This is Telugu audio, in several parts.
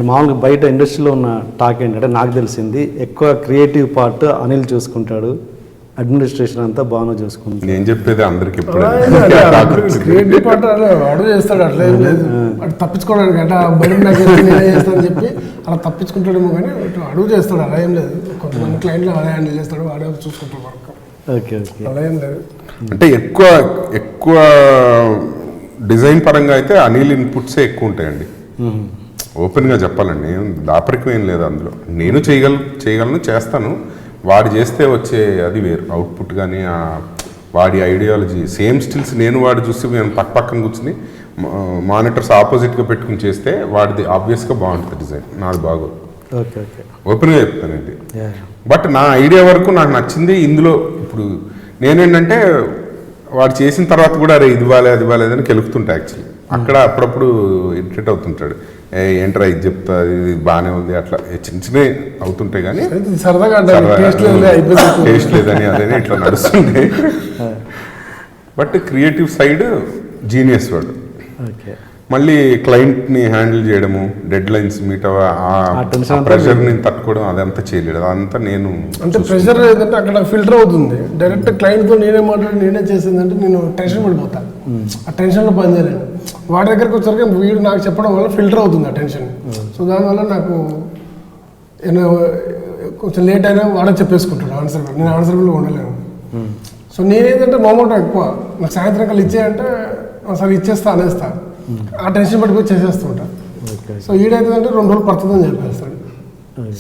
మామూలుగా బయట ఇండస్ట్రీలో ఉన్న టాక్ ఏంటంటే నాకు తెలిసింది ఎక్కువ క్రియేటివ్ పార్ట్ అనిల్ చూసుకుంటాడు, అడ్మినిస్ట్రేషన్ అంతా బాగా చూసుకుంటాడు. నేను చెప్పేది అందరికి క్రియేటివ్ పార్ట్ అడుగు చేస్తాడు, అట్లా ఏం లేదు. అటు తప్పించుకోవడానికి అంటే బడి నాకు చేస్తానని చెప్పి అలా తప్పించుకుంటాడేమో, కానీ అడుగు చేస్తాడు, అలా ఏం లేదు. కొంతమంది క్లయింట్లు అలా హ్యాండిల్ చేస్తాడు, వాడే చూసుకుంటాడు వర్క్. ఓకే ఓకే, అలా ఏం లేదు. అంటే ఎక్కువ డిజైన్ పరంగా అయితే అనిల్ ఇన్పుట్సే ఎక్కువ ఉంటాయండి. ఓపెన్గా చెప్పాలండి, దాపరికం ఏం లేదు అందులో. నేను చేయగలను, చేస్తాను. వాడు చేస్తే వచ్చే అది వేరు అవుట్పుట్. కానీ వాడి ఐడియాలజీ సేమ్ స్టిల్స్ నేను వాడు చూసి నేను పక్కన కూర్చుని మానిటర్స్ ఆపోజిట్గా పెట్టుకుని చేస్తే వాడిది ఆబ్వియస్గా బాగుంటుంది డిజైన్, నాది బాగోదు. ఓకే ఓకే, ఓపెన్గా చెప్తానండి. బట్ నా ఐడియా వరకు నాకు నచ్చింది ఇందులో. ఇప్పుడు నేనేంటంటే వాడు చేసిన తర్వాత కూడా అరే ఇది బాగాలేదని కెలుపుతుంటా యాక్చువల్లీ. అక్కడ అప్పుడప్పుడు ఇరిటేట్ అవుతుంటాడు, ఏంట్రా ఇది చెప్తా, ఇది బాగానే ఉంది, అట్లా చిన్న చిన్నవి అవుతుంటాయి. కానీ సరదాగా టేస్ట్ లేదని అదే ఇట్లా నడుస్తుంది. బట్ క్రియేటివ్ సైడ్ జీనియస్ వాడు. మళ్ళీ క్లయింట్ని హ్యాండిల్ చేయడము, డెడ్ లైన్స్ మీట్ ప్రెషర్ని తట్టుకోవడం, అదంతా చేయలేడు. అదంతా నేను అంటే ప్రెషర్ ఏంటంటే అక్కడ ఫిల్టర్ అవుతుంది. డైరెక్ట్ క్లయింట్తో నేనే మాట్లాడి నేనే చేసిందంటే నేను టెన్షన్ పడిపోతాను, ఆ టెన్షన్లో పని చేయలేను. వాడి దగ్గరికి వచ్చరికి వీడు నాకు చెప్పడం వల్ల ఫిల్టర్ అవుతుంది ఆ టెన్షన్. సో దానివల్ల నాకు కొంచెం లేట్ అయినా వాడే చెప్పేసుకుంటాడు ఆన్సరబుల్. నేను ఆన్సరబుల్గా ఉండలేను. సో నేనేంటంటే మొమెంటం ఎక్కువ. నాకు సాయంత్రం కల్లా ఇచ్చేయంటే సరే ఇచ్చేస్తా అనేస్తా, ఆ టెన్షన్ పడిపోయి చేసేస్తూ ఉంటాను. సో ఈడైతే 2 రోజులు పడుతుందని చెప్పేస్తాడు.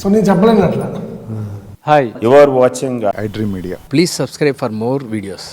సో నేను చెప్పలేను అట్లా. Hi, you are watching iDream Media. Please subscribe for more videos.